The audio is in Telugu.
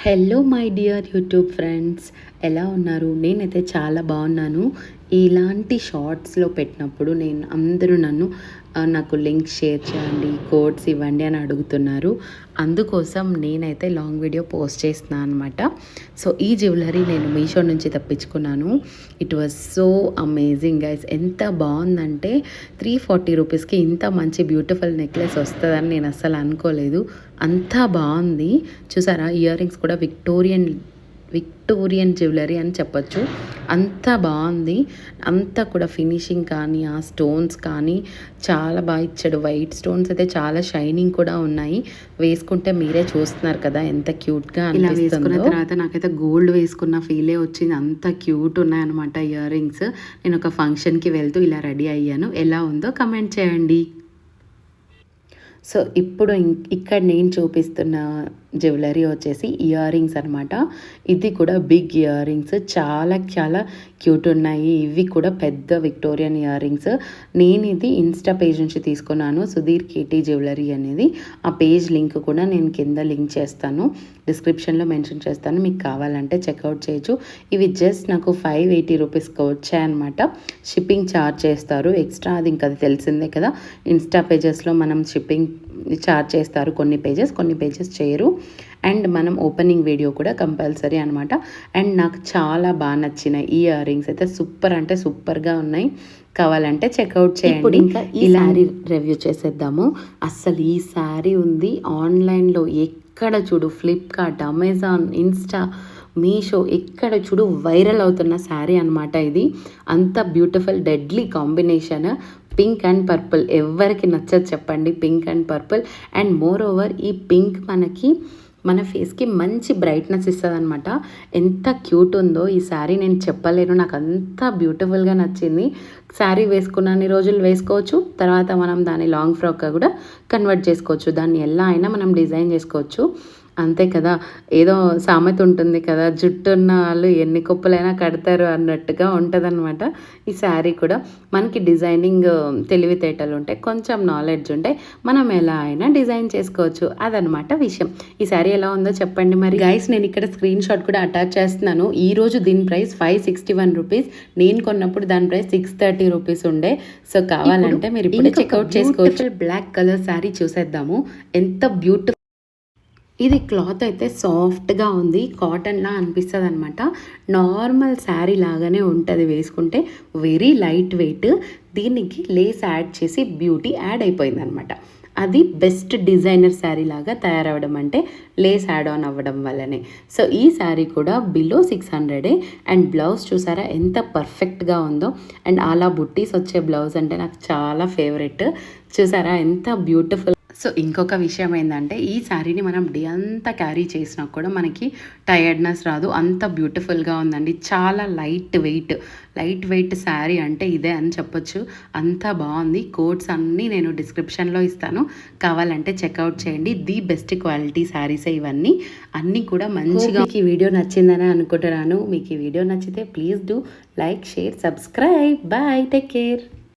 Hello my dear YouTube friends, ఎలా ఉన్నారు? నేనైతే చాలా బాగున్నాను. ఇలాంటి షార్ట్స్లో పెట్టినప్పుడు అందరూ నాకు లింక్ షేర్ చేయండి, కోడ్స్ ఇవ్వండి అని అడుగుతున్నారు. అందుకోసం నేనైతే లాంగ్ వీడియో పోస్ట్ చేస్తున్నాను అనమాట. సో ఈ జ్యువెలరీ నేను మీషో నుంచి తెప్పించుకున్నాను. It was so amazing guys. ఎంత బాగుందంటే 340 రూపీస్కి ఇంత మంచి బ్యూటిఫుల్ నెక్లెస్ వస్తుందని నేను అస్సలు అనుకోలేదు. అంతా బాగుంది. చూసారా, ఇయర్ రింగ్స్ కూడా విక్టోరియన్ జ్యువెలరీ అని చెప్పొచ్చు. అంత బాగుంది. అంతా కూడా ఫినిషింగ్ కానీ, ఆ స్టోన్స్ కానీ చాలా బాగా ఇచ్చాడు. వైట్ స్టోన్స్ అయితే చాలా షైనింగ్ కూడా ఉన్నాయి. వేసుకుంటే మీరే చూస్తున్నారు కదా ఎంత క్యూట్గా ఇలా వేసుకున్న తర్వాత నాకైతే గోల్డ్ వేసుకున్న ఫీలే వచ్చింది. అంత క్యూట్ ఉన్నాయన్నమాట ఇయర్ రింగ్స్. నేను ఒక ఫంక్షన్కి వెళ్తూ ఇలా రెడీ అయ్యాను. ఎలా ఉందో కమెంట్ చేయండి. సో ఇప్పుడు ఇక్కడ నేను చూపిస్తున్న జ్యువెలరీ వచ్చేసి ఇయర్ రింగ్స్ అనమాట. ఇది కూడా బిగ్ ఇయర్ రింగ్స్, చాలా చాలా క్యూట్ ఉన్నాయి. ఇవి కూడా పెద్ద విక్టోరియన్ ఇయర్ రింగ్స్. నేను ఇది ఇన్స్టా పేజ్ నుంచి తీసుకున్నాను, సుధీర్ కేటీ జ్యువెలరీ అనేది. ఆ పేజ్ లింక్ కూడా నేను కింద లింక్ చేస్తాను, డిస్క్రిప్షన్లో మెన్షన్ చేస్తాను. మీకు కావాలంటే చెక్అవుట్ చేయొచ్చు. ఇవి జస్ట్ నాకు 580 రూపీస్కి వచ్చాయన్నమాట. షిప్పింగ్ ఛార్జ్ చేస్తారు ఎక్స్ట్రా, అది ఇంకా అది తెలిసిందే కదా. ఇన్స్టా పేజెస్లో మనం షిప్పింగ్ ఛార్జ్ చేస్తారు, కొన్ని పేజెస్ చేయరు. అండ్ మనం ఓపెనింగ్ వీడియో కూడా కంపల్సరీ అనమాట. అండ్ నాకు చాలా బాగా నచ్చినాయి ఈ ఇయర్ రింగ్స్ అయితే. సూపర్ అంటే సూపర్గా ఉన్నాయి. కావాలంటే చెక్అవుట్ చేయండి. ఇప్పుడు ఇంకా ఈ శారీ రివ్యూ చేసేద్దాము. అస్సలు ఈ శారీ ఉంది ఆన్లైన్లో ఎక్కడ చూడు, ఫ్లిప్కార్ట్, అమెజాన్, ఇన్స్టా, మీషో, ఎక్కడ చూడు వైరల్ అవుతున్న శారీ అనమాట ఇది. అంత beautiful deadly combination, pink and purple. ఎవరికి నచ్చదు చెప్పండి pink and purple. And more over ఈ పింక్ మన ఫేస్కి మంచి బ్రైట్నెస్ ఇస్తుంది అనమాట. ఎంత క్యూట్ ఉందో ఈ శారీ నేను చెప్పలేను. నాకు అంత బ్యూటిఫుల్గా నచ్చింది. శారీ వేసుకున్నన్ని రోజులు వేసుకోవచ్చు, తర్వాత మనం దాన్ని లాంగ్ ఫ్రాక్గా కూడా కన్వర్ట్ చేసుకోవచ్చు. దాన్ని ఎలా అయినా మనం డిజైన్ చేసుకోవచ్చు. అంతే కదా, ఏదో సామెత ఉంటుంది కదా, జుట్టు ఉన్న వాళ్ళు ఎన్ని కుప్పలైనా కడతారు అన్నట్టుగా ఉంటుందన్నమాట. ఈ శారీ కూడా మనకి డిజైనింగ్ తెలివితేటలు ఉంటాయి, కొంచెం నాలెడ్జ్ ఉంటాయి, మనం ఎలా అయినా డిజైన్ చేసుకోవచ్చు. అదనమాట విషయం. ఈ శారీ ఎలా ఉందో చెప్పండి మరి గైస్. నేను ఇక్కడ స్క్రీన్ షాట్ కూడా అటాచ్ చేస్తున్నాను. ఈరోజు దీని ప్రైస్ 561 రూపీస్. నేను కొన్నప్పుడు దాని ప్రైస్ 630 రూపీస్ ఉండే. సో కావాలంటే మీరు ఇప్పుడు చెక్అవుట్ చేసుకోవచ్చు. బ్లాక్ కలర్ శారీ చూసేద్దాము. ఎంత బ్యూటిఫుల్. ఇది క్లాత్ అయితే సాఫ్ట్గా ఉంది, కాటన్లా అనిపిస్తుంది అనమాట. నార్మల్ శారీ లాగానే ఉంటుంది వేసుకుంటే. Very light weight. దీనికి లేస్ యాడ్ చేసి బ్యూటీ యాడ్ అయిపోయింది అనమాట. అది బెస్ట్ డిజైనర్ శారీ లాగా తయారవడం అంటే లేస్ యాడ్ ఆన్ అవ్వడం వల్లనే. సో ఈ శారీ కూడా బిలో 600. అండ్ బ్లౌజ్ చూసారా ఎంత పర్ఫెక్ట్గా ఉందో. అండ్ అలా బుట్టీస్ వచ్చే బ్లౌజ్ అంటే నాకు చాలా ఫేవరెట్. చూసారా ఎంత బ్యూటిఫుల్. సో ఇంకొక విషయం ఏంటంటే, ఈ శారీని మనం డే అంతా క్యారీ చేసినా కూడా మనకి టయర్డ్నెస్ రాదు. అంత బ్యూటిఫుల్గా ఉందండి. చాలా లైట్ వెయిట్ శారీ అంటే ఇదే అని చెప్పొచ్చు. అంత బాగుంది. కోడ్స్ అన్నీ నేను డిస్క్రిప్షన్లో ఇస్తాను, కావాలంటే చెక్అవుట్ చేయండి. ది బెస్ట్ క్వాలిటీ శారీసే ఇవన్నీ. అన్నీ కూడా మంచిగా. మీకు ఈ వీడియో నచ్చిందని అనుకుంటున్నాను. మీకు ఈ వీడియో నచ్చితే please do like, share, subscribe. Bye, take care.